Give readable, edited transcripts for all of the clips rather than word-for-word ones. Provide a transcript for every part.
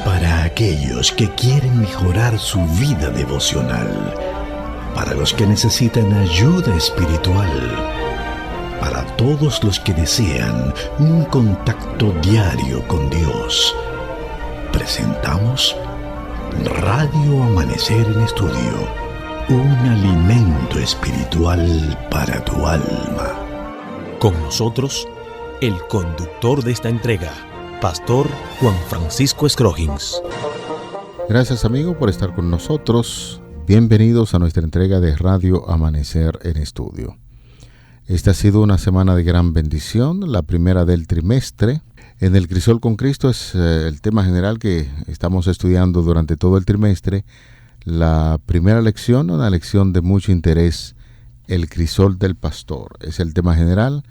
Para aquellos que quieren mejorar su vida devocional, para los que necesitan ayuda espiritual, para todos los que desean un contacto diario con Dios, presentamos Radio Amanecer en Estudio, un alimento espiritual para tu alma. Con nosotros, el conductor de esta entrega, Pastor Juan Francisco Scroggins. Gracias, amigo, por estar con nosotros. Bienvenidos a nuestra entrega de Radio Amanecer en Estudio. Esta ha sido una semana de gran bendición, la primera del trimestre. En el Crisol con Cristo es el tema general que estamos estudiando durante todo el trimestre. La primera lección, una lección de mucho interés, el Crisol del Pastor. Es el tema general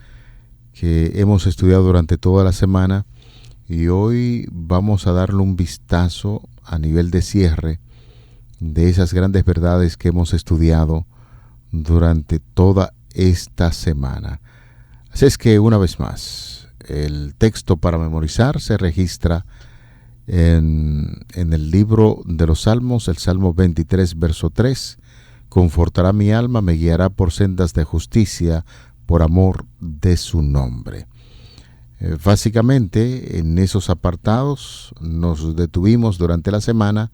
que hemos estudiado durante toda la semana. Y hoy vamos a darle un vistazo a nivel de cierre de esas grandes verdades que hemos estudiado durante toda esta semana. Así es que una vez más, el texto para memorizar se registra en el libro de los Salmos, el Salmo 23, verso 3. Confortará mi alma, me guiará por sendas de justicia, por amor de su nombre. Básicamente, en esos apartados nos detuvimos durante la semana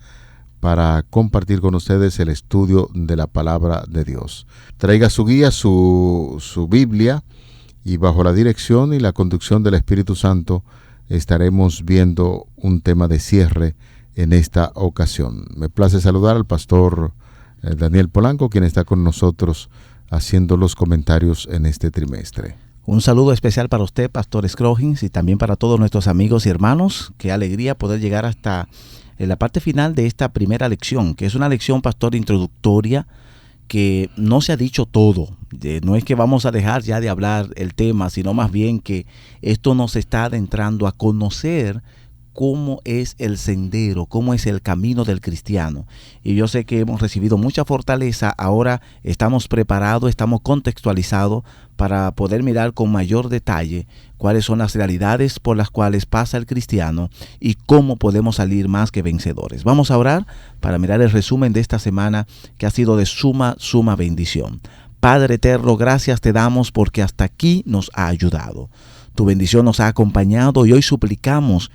para compartir con ustedes el estudio de la palabra de Dios. Traiga su guía, su Biblia, y bajo la dirección y la conducción del Espíritu Santo estaremos viendo un tema de cierre en esta ocasión. Me place saludar al pastor Daniel Polanco, quien está con nosotros haciendo los comentarios en este trimestre. Un saludo especial para usted, Pastor Scroggins, y también para todos nuestros amigos y hermanos. Qué alegría poder llegar hasta la parte final de esta primera lección, que es una lección, pastor, introductoria, que no se ha dicho todo. No es que vamos a dejar ya de hablar el tema, sino más bien que esto nos está adentrando a conocer cómo es el sendero, cómo es el camino del cristiano. Y yo sé que hemos recibido mucha fortaleza, ahora estamos preparados, estamos contextualizados para poder mirar con mayor detalle cuáles son las realidades por las cuales pasa el cristiano y cómo podemos salir más que vencedores. Vamos a orar para mirar el resumen de esta semana que ha sido de suma bendición. Padre eterno, gracias te damos porque hasta aquí nos ha ayudado. Tu bendición nos ha acompañado y hoy suplicamos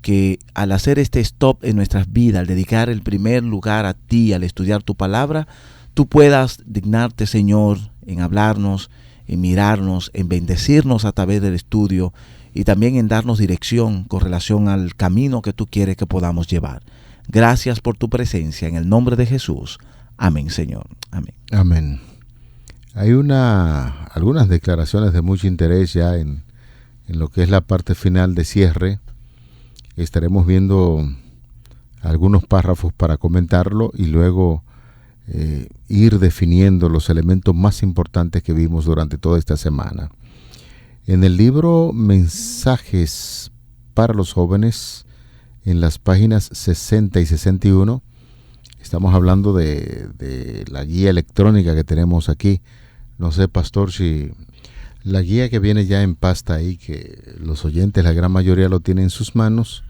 que al hacer este stop en nuestras vidas, al dedicar el primer lugar a ti, al estudiar tu palabra, tú puedas dignarte, Señor, en hablarnos, en mirarnos, en bendecirnos a través del estudio y también en darnos dirección con relación al camino que tú quieres que podamos llevar. Gracias por tu presencia, en el nombre de Jesús. Amén, Señor. Amén. Amén. Hay algunas declaraciones de mucho interés ya en lo que es la parte final de cierre. Estaremos viendo algunos párrafos para comentarlo y luego ir definiendo los elementos más importantes que vimos durante toda esta semana. En el libro Mensajes para los Jóvenes, en las páginas 60 y 61, estamos hablando de la guía electrónica que tenemos aquí. No sé, pastor, si la guía que viene ya en pasta ahí, que los oyentes, la gran mayoría lo tienen en sus manos,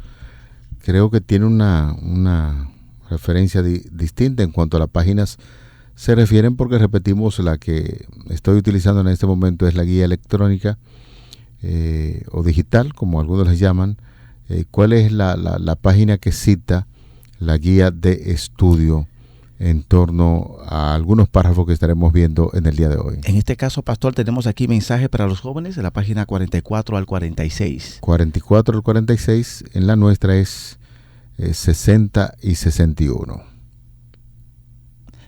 creo que tiene una referencia distinta en cuanto a las páginas se refieren, porque repetimos, la que estoy utilizando en este momento es la guía electrónica o digital, como algunos les llaman. ¿Cuál es la página que cita la guía de estudio en torno a algunos párrafos que estaremos viendo en el día de hoy? En este caso, pastor, tenemos aquí mensajes para los jóvenes de la página 44 al 46. 44 al 46, en la nuestra es 60 y 61.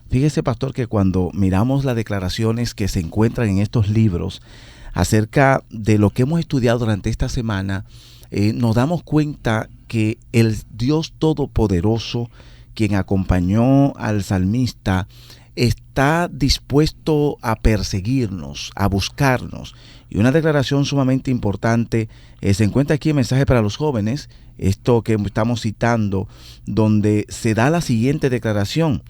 Fíjese, pastor, que cuando miramos las declaraciones que se encuentran en estos libros acerca de lo que hemos estudiado durante esta semana, nos damos cuenta que el Dios Todopoderoso, quien acompañó al salmista, está dispuesto a perseguirnos, a buscarnos. Y una declaración sumamente importante se encuentra aquí en Mensaje para los Jóvenes, esto que estamos citando, donde se da la siguiente declaración: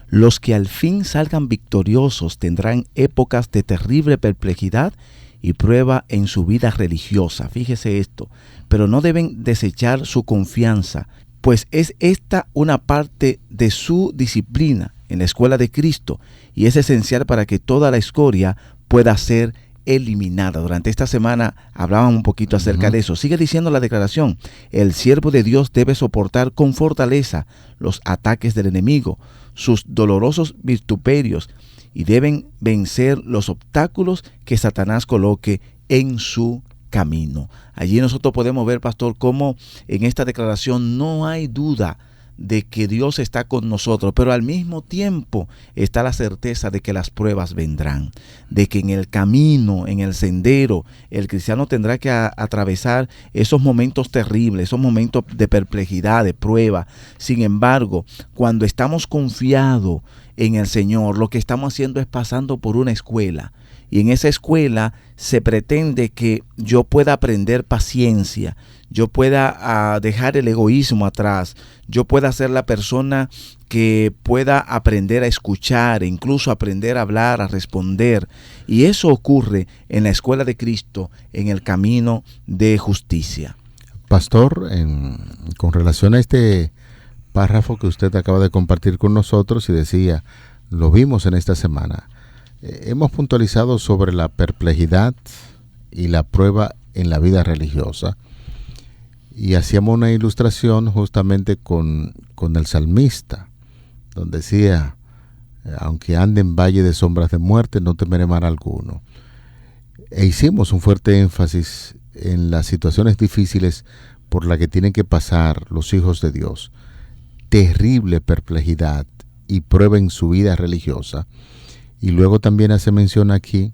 los que al fin salgan victoriosos tendrán épocas de terrible perplejidad y prueba en su vida religiosa. Fíjese esto, pero no deben desechar su confianza, pues es esta una parte de su disciplina en la escuela de Cristo y es esencial para que toda la escoria pueda ser eliminada. Durante esta semana hablaban un poquito acerca de eso. Sigue diciendo la declaración: el siervo de Dios debe soportar con fortaleza los ataques del enemigo, sus dolorosos vituperios, y deben vencer los obstáculos que Satanás coloque en su camino. Allí nosotros podemos ver, pastor, cómo en esta declaración no hay duda de que Dios está con nosotros, pero al mismo tiempo está la certeza de que las pruebas vendrán, de que en el camino, en el sendero, el cristiano tendrá que atravesar esos momentos terribles, esos momentos de perplejidad, de prueba. Sin embargo, cuando estamos confiados en el Señor, lo que estamos haciendo es pasando por una escuela. Y en esa escuela se pretende que yo pueda aprender paciencia, yo pueda dejar el egoísmo atrás, yo pueda ser la persona que pueda aprender a escuchar, e incluso aprender a hablar, a responder. Y eso ocurre en la escuela de Cristo, en el camino de justicia. Pastor, con relación a este párrafo que usted acaba de compartir con nosotros y decía, lo vimos en esta semana, hemos puntualizado sobre la perplejidad y la prueba en la vida religiosa y hacíamos una ilustración justamente con el salmista, donde decía, aunque ande en valle de sombras de muerte, no temeré mal alguno. E hicimos un fuerte énfasis en las situaciones difíciles por las que tienen que pasar los hijos de Dios. Terrible perplejidad y prueba en su vida religiosa. Y luego también hace mención aquí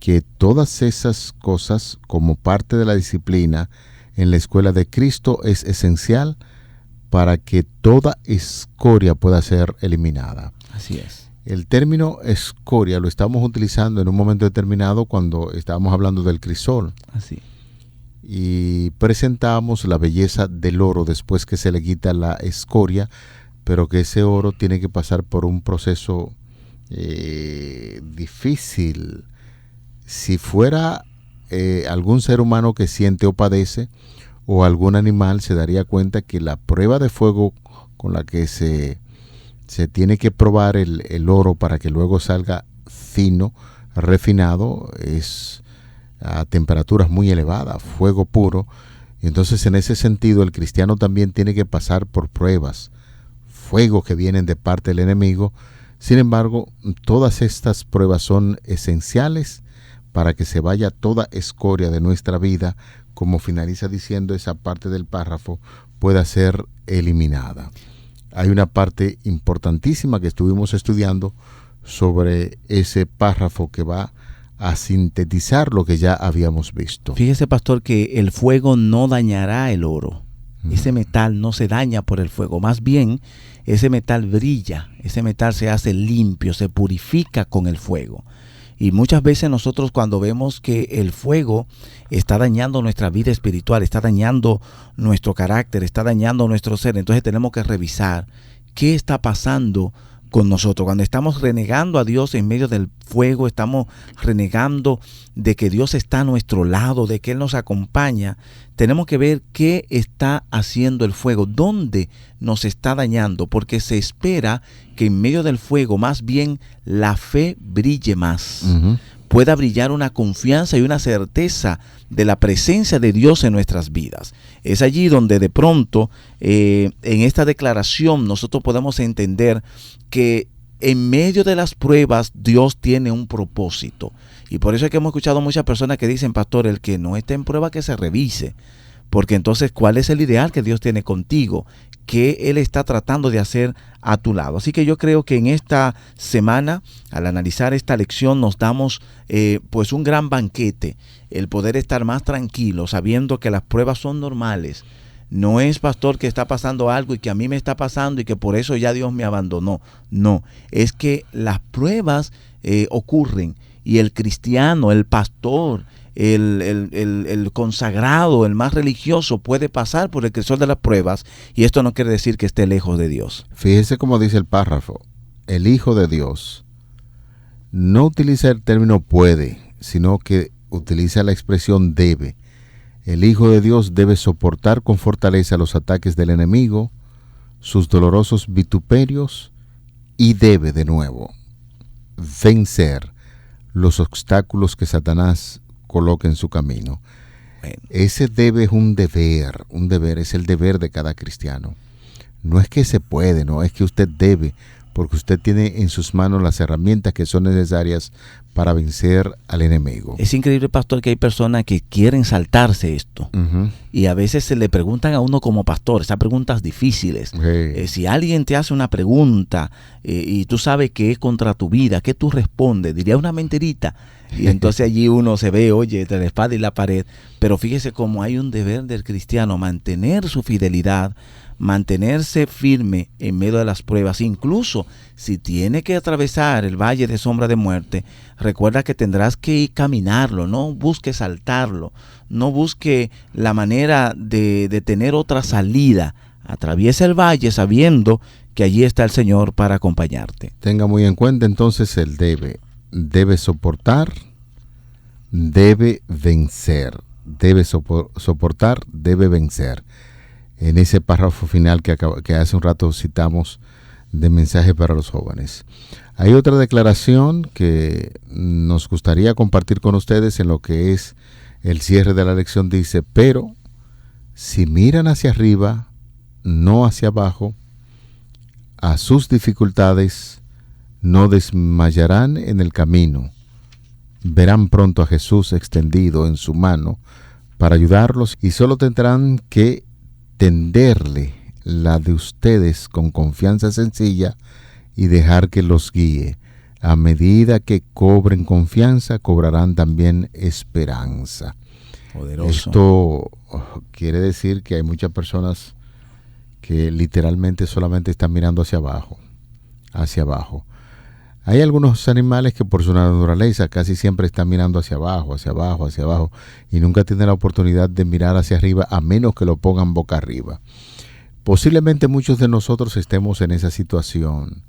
que todas esas cosas, como parte de la disciplina en la escuela de Cristo, es esencial para que toda escoria pueda ser eliminada. Así es. El término escoria lo estamos utilizando en un momento determinado cuando estábamos hablando del crisol. Así. Y presentamos la belleza del oro después que se le quita la escoria, pero que ese oro tiene que pasar por un proceso difícil. Si fuera algún ser humano que siente o padece, o algún animal, se daría cuenta que la prueba de fuego con la que se tiene que probar el oro para que luego salga fino, refinado, es a temperaturas muy elevadas, fuego puro. Entonces, en ese sentido, el cristiano también tiene que pasar por pruebas, fuego que vienen de parte del enemigo. Sin embargo, todas estas pruebas son esenciales para que se vaya toda escoria de nuestra vida, como finaliza diciendo esa parte del párrafo, pueda ser eliminada. Hay una parte importantísima que estuvimos estudiando sobre ese párrafo que va a sintetizar lo que ya habíamos visto. Fíjese, pastor, que el fuego no dañará el oro. Ese metal no se daña por el fuego, más bien ese metal brilla, ese metal se hace limpio, se purifica con el fuego. Y muchas veces nosotros cuando vemos que el fuego está dañando nuestra vida espiritual, está dañando nuestro carácter, está dañando nuestro ser, entonces tenemos que revisar qué está pasando con nosotros. Cuando estamos renegando a Dios en medio del fuego, estamos renegando de que Dios está a nuestro lado, de que Él nos acompaña. Tenemos que ver qué está haciendo el fuego, dónde nos está dañando, porque se espera que en medio del fuego más bien la fe brille más. Pueda brillar una confianza y una certeza de la presencia de Dios en nuestras vidas. Es allí donde de pronto en esta declaración nosotros podemos entender que en medio de las pruebas Dios tiene un propósito. Y por eso es que hemos escuchado muchas personas que dicen, pastor, el que no esté en prueba que se revise. Porque entonces, ¿cuál es el ideal que Dios tiene contigo? ¿Qué Él está tratando de hacer a tu lado? Así que yo creo que en esta semana, al analizar esta lección, nos damos pues un gran banquete. El poder estar más tranquilos, sabiendo que las pruebas son normales. No es, pastor, que está pasando algo y que a mí me está pasando y que por eso ya Dios me abandonó. No, es que las pruebas ocurren y el cristiano, el pastor, el consagrado, el más religioso puede pasar por el crisol de las pruebas y esto no quiere decir que esté lejos de Dios. Fíjese cómo dice el párrafo, el Hijo de Dios no utiliza el término puede, sino que utiliza la expresión debe. El Hijo de Dios debe soportar con fortaleza los ataques del enemigo, sus dolorosos vituperios, y debe de nuevo vencer los obstáculos que Satanás coloca en su camino. Bueno. Ese debe es un deber, es el deber de cada cristiano. No es que se puede, no es que usted debe, porque usted tiene en sus manos las herramientas que son necesarias para vencer al enemigo. Es increíble, pastor, que hay personas que quieren saltarse esto. Uh-huh. Y a veces se le preguntan a uno como pastor, esas preguntas difíciles. Si alguien te hace una pregunta y tú sabes que es contra tu vida, ¿qué tú respondes? Diría una mentirita. Y entonces allí uno se ve, oye, entre la espada y la pared. Pero fíjese cómo hay un deber del cristiano, mantener su fidelidad, mantenerse firme en medio de las pruebas. Incluso si tiene que atravesar el valle de sombra de muerte, recuerda que tendrás que caminarlo, no busque saltarlo, no busque la manera de tener otra salida. Atraviesa el valle sabiendo que allí está el Señor para acompañarte. Tenga muy en cuenta entonces el debe soportar, debe vencer, debe soportar, debe vencer. En ese párrafo final que hace un rato citamos de mensaje para los jóvenes. Hay otra declaración que nos gustaría compartir con ustedes en lo que es el cierre de la lección. Dice, pero si miran hacia arriba, no hacia abajo, a sus dificultades no desmayarán en el camino. Verán pronto a Jesús extendido en su mano para ayudarlos y solo tendrán que tenderle la de ustedes con confianza sencilla y dejar que los guíe. A medida que cobren confianza, cobrarán también esperanza. Poderoso. Esto quiere decir que hay muchas personas que literalmente solamente están mirando hacia abajo, hacia abajo. Hay algunos animales que por su naturaleza casi siempre están mirando hacia abajo, hacia abajo, hacia abajo, y nunca tienen la oportunidad de mirar hacia arriba a menos que lo pongan boca arriba. Posiblemente muchos de nosotros estemos en esa situación.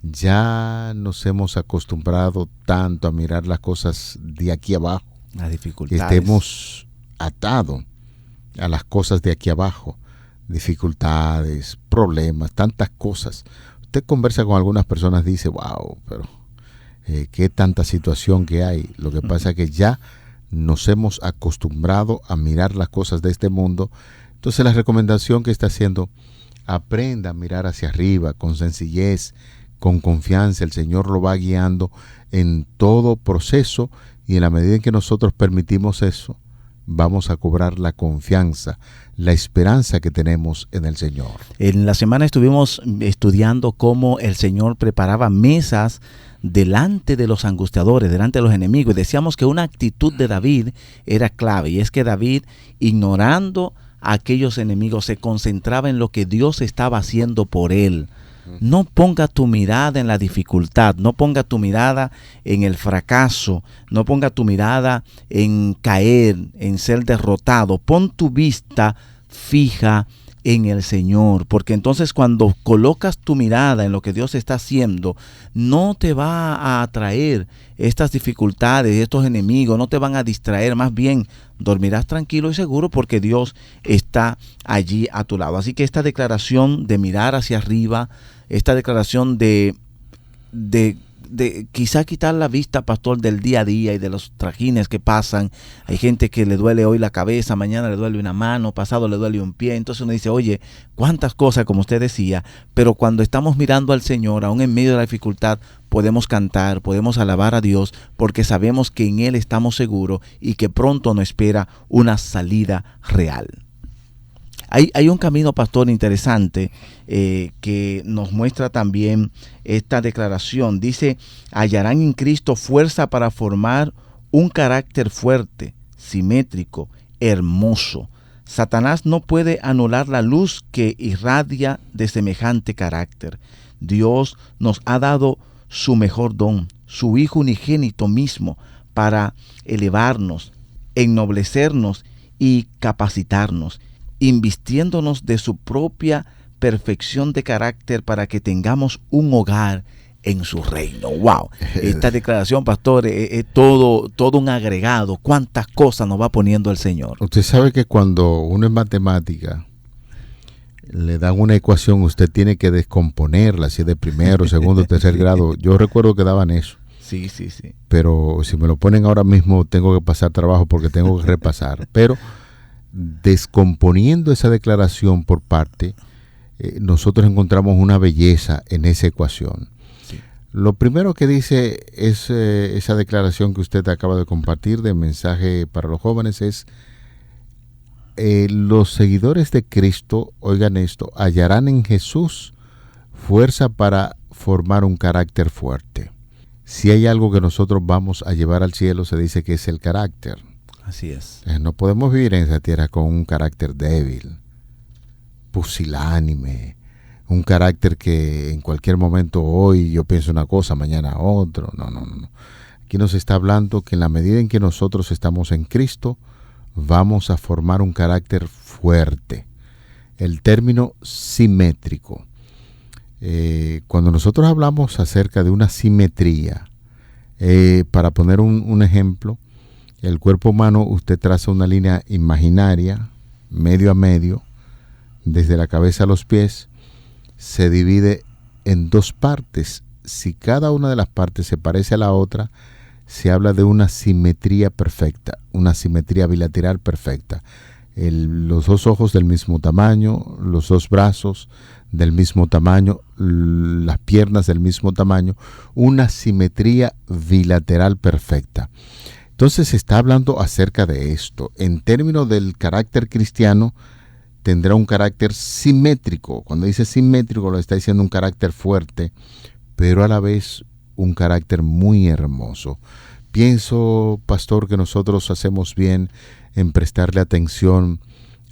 Ya nos hemos acostumbrado tanto a mirar las cosas de aquí abajo. Las dificultades. Estemos atados a las cosas de aquí abajo. Dificultades, problemas, tantas cosas. Usted conversa con algunas personas y dice, wow, pero qué tanta situación que hay. Lo que pasa es que ya nos hemos acostumbrado a mirar las cosas de este mundo. Entonces la recomendación que está haciendo, aprenda a mirar hacia arriba con sencillez, con confianza. El Señor lo va guiando en todo proceso y en la medida en que nosotros permitimos eso, vamos a cobrar la confianza, la esperanza que tenemos en el Señor. En la semana estuvimos estudiando cómo el Señor preparaba mesas delante de los angustiadores, delante de los enemigos. Y decíamos que una actitud de David era clave, y es que David, ignorando a aquellos enemigos, se concentraba en lo que Dios estaba haciendo por él. No ponga tu mirada en la dificultad, no ponga tu mirada en el fracaso, no ponga tu mirada en caer, en ser derrotado. Pon tu vista fija en el Señor, porque entonces cuando colocas tu mirada en lo que Dios está haciendo, no te va a atraer estas dificultades, estos enemigos, no te van a distraer, más bien dormirás tranquilo y seguro porque Dios está allí a tu lado. Así que esta declaración de mirar hacia arriba, esta declaración de quizá quitar la vista, pastor, del día a día y de los trajines que pasan. Hay gente que le duele hoy la cabeza, mañana le duele una mano, pasado le duele un pie. Entonces uno dice, oye, cuántas cosas, como usted decía, pero cuando estamos mirando al Señor, aún en medio de la dificultad, podemos cantar, podemos alabar a Dios, porque sabemos que en Él estamos seguros y que pronto nos espera una salida real. Hay un camino, pastor, interesante que nos muestra también esta declaración. Dice, hallarán en Cristo fuerza para formar un carácter fuerte, simétrico, hermoso. Satanás no puede anular la luz que irradia de semejante carácter. Dios nos ha dado su mejor don, su Hijo unigénito mismo, para elevarnos, ennoblecernos y capacitarnos, invistiéndonos de su propia perfección de carácter para que tengamos un hogar en su reino. ¡Wow! Esta declaración, pastor, es todo un agregado. ¿Cuántas cosas nos va poniendo el Señor? Usted sabe que cuando uno en matemática le dan una ecuación, usted tiene que descomponerla, si es de primero, segundo, tercer grado. Yo recuerdo que daban eso. Sí. Pero si me lo ponen ahora mismo, tengo que pasar trabajo porque tengo que repasar. Pero descomponiendo esa declaración por parte, nosotros encontramos una belleza en esa ecuación. Sí. Lo primero que dice es esa declaración que usted acaba de compartir de mensaje para los jóvenes es: los seguidores de Cristo, oigan esto, hallarán en Jesús fuerza para formar un carácter fuerte. Si hay algo que nosotros vamos a llevar al cielo, se dice que es el carácter. Así es. No podemos vivir en esa tierra con un carácter débil, pusilánime, un carácter que en cualquier momento, hoy yo pienso una cosa, mañana otro. No. Aquí nos está hablando que en la medida en que nosotros estamos en Cristo, vamos a formar un carácter fuerte. El término simétrico. Cuando nosotros hablamos acerca de una simetría, para poner un ejemplo, el cuerpo humano, usted traza una línea imaginaria, medio a medio, desde la cabeza a los pies, se divide en dos partes. Si cada una de las partes se parece a la otra, se habla de una simetría perfecta, una simetría bilateral perfecta. Los dos ojos del mismo tamaño, los dos brazos del mismo tamaño, las piernas del mismo tamaño, una simetría bilateral perfecta. Entonces se está hablando acerca de esto. En términos del carácter cristiano, tendrá un carácter simétrico. Cuando dice simétrico, lo está diciendo un carácter fuerte, pero a la vez un carácter muy hermoso. Pienso, pastor, que nosotros hacemos bien en prestarle atención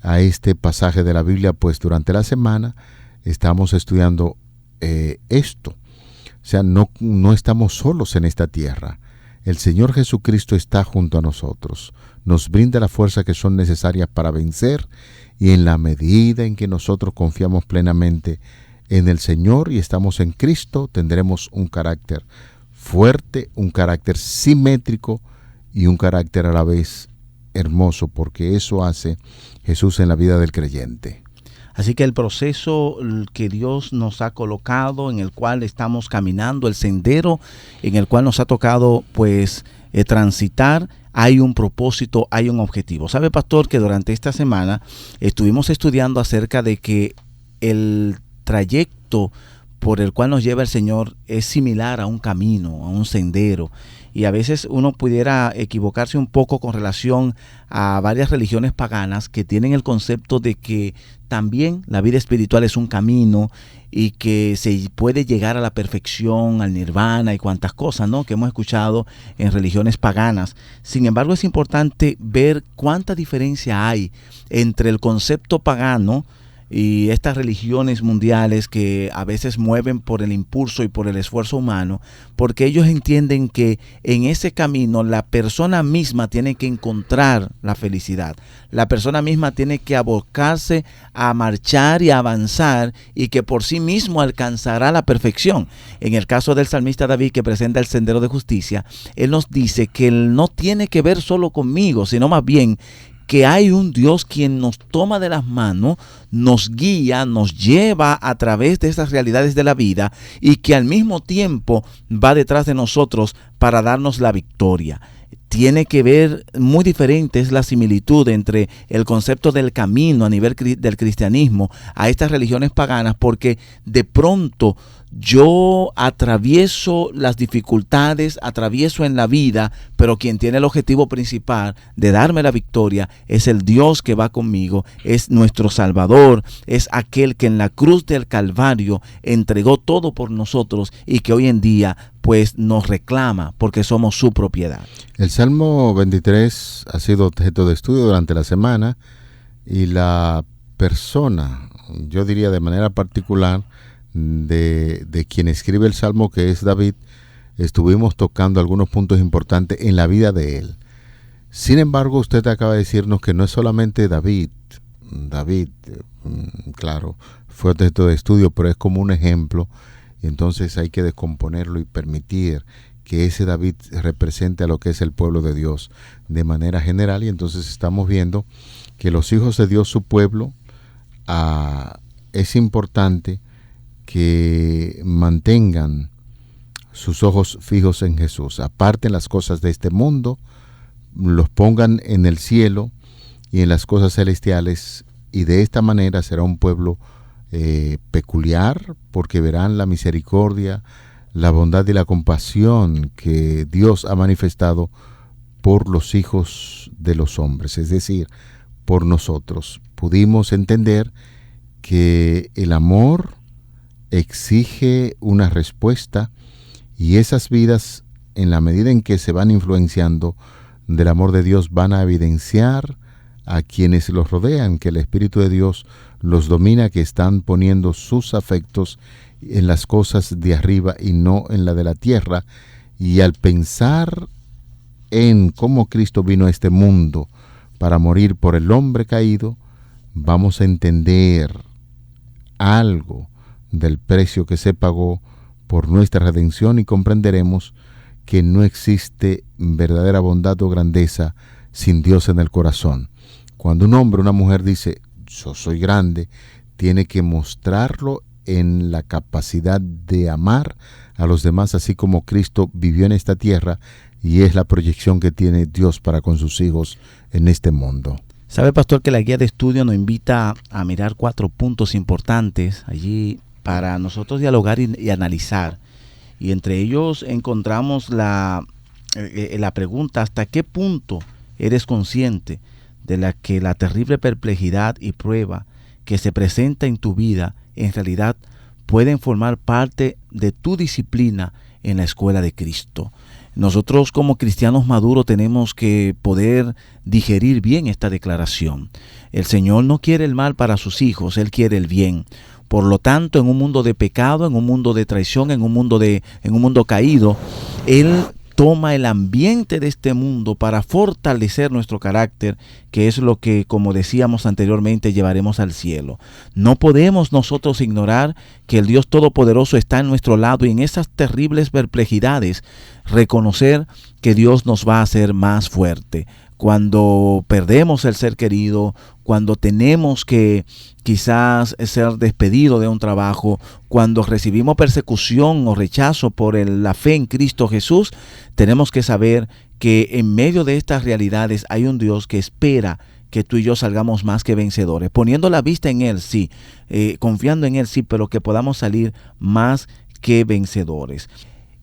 a este pasaje de la Biblia, pues durante la semana estamos estudiando esto. O sea, no estamos solos en esta tierra. El Señor Jesucristo está junto a nosotros. Nos brinda la fuerza que son necesarias para vencer, y en la medida en que nosotros confiamos plenamente en el Señor y estamos en Cristo, tendremos un carácter fuerte, un carácter simétrico y un carácter a la vez hermoso, porque eso hace Jesús en la vida del creyente. Así que el proceso que Dios nos ha colocado, en el cual estamos caminando, el sendero en el cual nos ha tocado transitar, hay un propósito, hay un objetivo. ¿Sabe, pastor, que durante esta semana estuvimos estudiando acerca de que el trayecto por el cual nos lleva el Señor es similar a un camino, a un sendero? Y a veces uno pudiera equivocarse un poco con relación a varias religiones paganas que tienen el concepto de que también la vida espiritual es un camino y que se puede llegar a la perfección, al nirvana y cuantas cosas, ¿no?, que hemos escuchado en religiones paganas. Sin embargo, es importante ver cuánta diferencia hay entre el concepto pagano y estas religiones mundiales que a veces mueven por el impulso y por el esfuerzo humano, porque ellos entienden que en ese camino la persona misma tiene que encontrar la felicidad. La persona misma tiene que abocarse a marchar y a avanzar, y que por sí mismo alcanzará la perfección. En el caso del salmista David, que presenta el sendero de justicia, él nos dice que él no tiene que ver solo conmigo, sino más bien que hay un Dios quien nos toma de las manos, nos guía, nos lleva a través de estas realidades de la vida, y que al mismo tiempo va detrás de nosotros para darnos la victoria. Tiene que ver, muy diferente es la similitud entre el concepto del camino a nivel del cristianismo a estas religiones paganas, porque de pronto yo atravieso las dificultades, atravieso en la vida, pero quien tiene el objetivo principal de darme la victoria es el Dios que va conmigo, es nuestro Salvador, es aquel que en la cruz del Calvario entregó todo por nosotros y que hoy en día pues nos reclama porque somos su propiedad. El Salmo 23 ha sido objeto de estudio durante la semana, y la persona, yo diría de manera particular, de quien escribe el Salmo, que es David, estuvimos tocando algunos puntos importantes en la vida de él. Sin embargo, usted acaba de decirnos que no es solamente David, claro, fue objeto de estudio, pero es como un ejemplo, entonces hay que descomponerlo y permitir que ese David represente a lo que es el pueblo de Dios de manera general. Y entonces estamos viendo que los hijos de Dios, su pueblo, es importante que mantengan sus ojos fijos en Jesús, aparten las cosas de este mundo, los pongan en el cielo y en las cosas celestiales, y de esta manera será un pueblo peculiar, porque verán la misericordia, la bondad y la compasión que Dios ha manifestado por los hijos de los hombres, es decir, por nosotros. Pudimos entender que el amor exige una respuesta, y esas vidas, en la medida en que se van influenciando del amor de Dios, van a evidenciar a quienes los rodean que el Espíritu de Dios los domina, que están poniendo sus afectos en las cosas de arriba y no en la de la tierra. Y al pensar en cómo Cristo vino a este mundo para morir por el hombre caído, vamos a entender algo del precio que se pagó por nuestra redención, y comprenderemos que no existe verdadera bondad o grandeza sin Dios en el corazón. Cuando un hombre o una mujer dice, yo soy grande, tiene que mostrarlo en la capacidad de amar a los demás, así como Cristo vivió en esta tierra, y es la proyección que tiene Dios para con sus hijos en este mundo. Sabe, pastor, que la guía de estudio nos invita a mirar 4 puntos importantes allí para nosotros dialogar y analizar. Y entre ellos encontramos la pregunta: ¿hasta qué punto eres consciente de que la terrible perplejidad y prueba que se presenta en tu vida en realidad pueden formar parte de tu disciplina en la escuela de Cristo? Nosotros como cristianos maduros tenemos que poder digerir bien esta declaración. El Señor no quiere el mal para sus hijos, Él quiere el bien. Por lo tanto, en un mundo de pecado, en un mundo de traición, en un mundo caído, Él toma el ambiente de este mundo para fortalecer nuestro carácter, que es lo que, como decíamos anteriormente, llevaremos al cielo. No podemos nosotros ignorar que el Dios Todopoderoso está en nuestro lado, y en esas terribles perplejidades reconocer que Dios nos va a hacer más fuerte. Cuando perdemos el ser querido, cuando tenemos que quizás ser despedido de un trabajo, cuando recibimos persecución o rechazo por la fe en Cristo Jesús, tenemos que saber que en medio de estas realidades hay un Dios que espera que tú y yo salgamos más que vencedores, poniendo la vista en Él, sí, confiando en Él, sí, pero que podamos salir más que vencedores.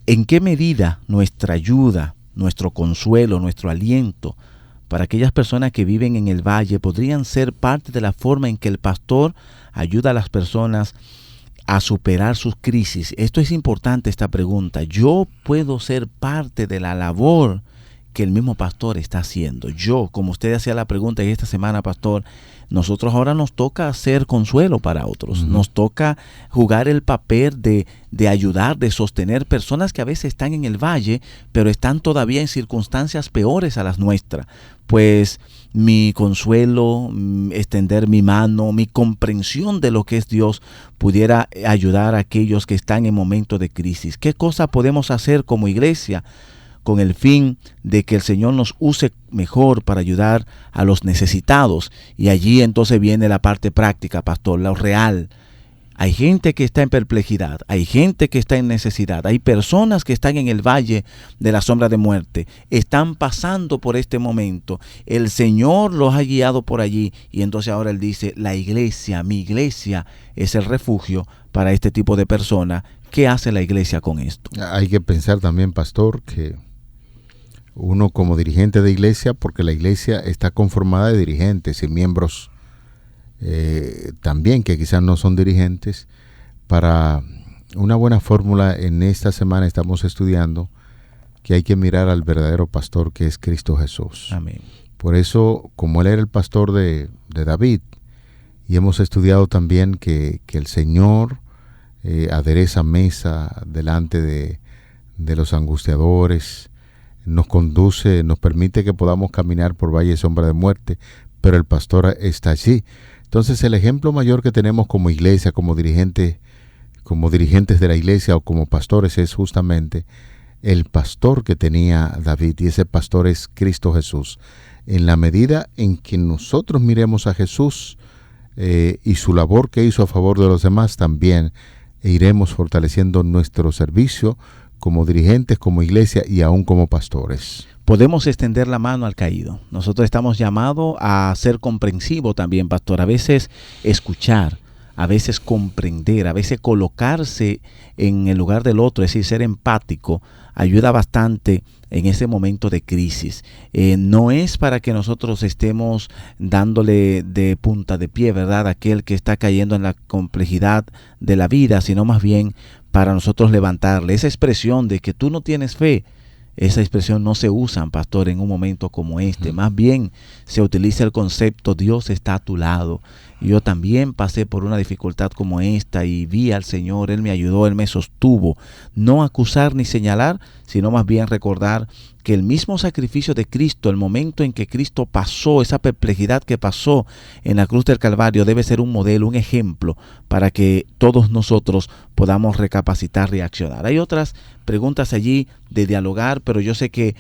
¿En qué medida nuestra ayuda, nuestro consuelo, nuestro aliento para aquellas personas que viven en el valle podrían ser parte de la forma en que el pastor ayuda a las personas a superar sus crisis? Esto es importante, esta pregunta. Yo puedo ser parte de la labor que el mismo pastor está haciendo. Yo, como usted hacía la pregunta esta semana, pastor, nosotros ahora nos toca hacer consuelo para otros. Nos toca jugar el papel de ayudar, de sostener personas que a veces están en el valle, pero están todavía en circunstancias peores a las nuestras. Pues mi consuelo, extender mi mano, mi comprensión de lo que es Dios pudiera ayudar a aquellos que están en momentos de crisis. ¿Qué cosa podemos hacer como iglesia con el fin de que el Señor nos use mejor para ayudar a los necesitados? Y allí entonces viene la parte práctica, pastor, lo real. Hay gente que está en perplejidad, hay gente que está en necesidad, hay personas que están en el valle de la sombra de muerte, están pasando por este momento. El Señor los ha guiado por allí, y entonces ahora Él dice, la iglesia, mi iglesia es el refugio para este tipo de personas. ¿Qué hace la iglesia con esto? Hay que pensar también, pastor, que uno como dirigente de iglesia, porque la iglesia está conformada de dirigentes y miembros también que quizás no son dirigentes. Para una buena fórmula, en esta semana estamos estudiando que hay que mirar al verdadero pastor, que es Cristo Jesús. Amén. Por eso, como Él era el pastor de David, y hemos estudiado también que el Señor adereza mesa delante de los angustiadores, nos conduce, nos permite que podamos caminar por valle de sombra de muerte, pero el pastor está allí. Entonces, el ejemplo mayor que tenemos como iglesia, como dirigente como dirigentes de la iglesia o como pastores es justamente el pastor que tenía David, y ese pastor es Cristo Jesús. En la medida en que nosotros miremos a Jesús y su labor que hizo a favor de los demás, también iremos fortaleciendo nuestro servicio como dirigentes, como iglesia y aún como pastores. Podemos extender la mano al caído. Nosotros estamos llamados a ser comprensivos también, pastor. A veces escuchar, a veces comprender, a veces colocarse en el lugar del otro, es decir, ser empático, ayuda bastante en ese momento de crisis. No es para que nosotros estemos dándole de punta de pie, ¿verdad?, a aquel que está cayendo en la complejidad de la vida, sino más bien para nosotros levantarle. Esa expresión de que tú no tienes fe, esa expresión no se usa, pastor, en un momento como este. Más bien se utiliza el concepto Dios está a tu lado. Yo también pasé por una dificultad como esta y vi al Señor, Él me ayudó, Él me sostuvo. No acusar ni señalar, sino más bien recordar que el mismo sacrificio de Cristo, el momento en que Cristo pasó, esa perplejidad que pasó en la cruz del Calvario, debe ser un modelo, un ejemplo para que todos nosotros podamos recapacitar, reaccionar. Hay otras preguntas allí de dialogar, pero yo sé que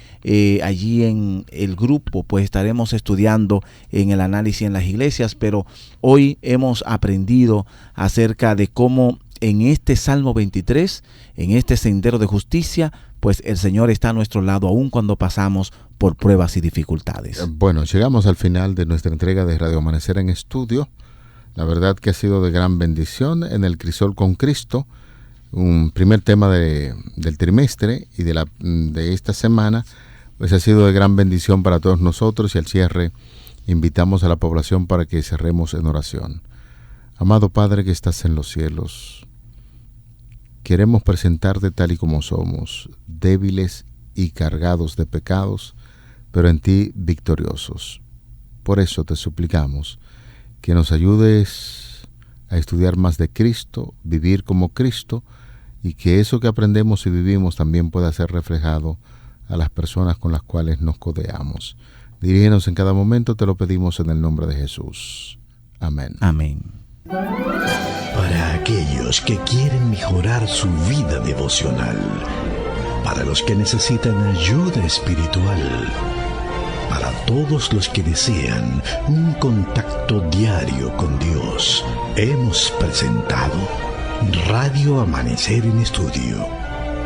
allí en el grupo pues estaremos estudiando en el análisis en las iglesias, pero hoy hemos aprendido acerca de cómo en este Salmo 23, en este sendero de justicia, pues el Señor está a nuestro lado aun cuando pasamos por pruebas y dificultades. Bueno, llegamos al final de nuestra entrega de Radio Amanecer en Estudio. La verdad que ha sido de gran bendición en el Crisol con Cristo, un primer tema del trimestre y de esta semana, pues ha sido de gran bendición para todos nosotros, y al cierre invitamos a la población para que cerremos en oración. Amado Padre que estás en los cielos, queremos presentarte tal y como somos, débiles y cargados de pecados, pero en ti victoriosos. Por eso te suplicamos que nos ayudes a estudiar más de Cristo, vivir como Cristo, y que eso que aprendemos y vivimos también pueda ser reflejado a las personas con las cuales nos codeamos. Dirígenos en cada momento, te lo pedimos en el nombre de Jesús. Amén. Amén. Para aquellos que quieren mejorar su vida devocional, para los que necesitan ayuda espiritual, para todos los que desean un contacto diario con Dios, hemos presentado Radio Amanecer en Estudio,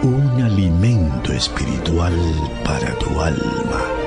un alimento espiritual para tu alma.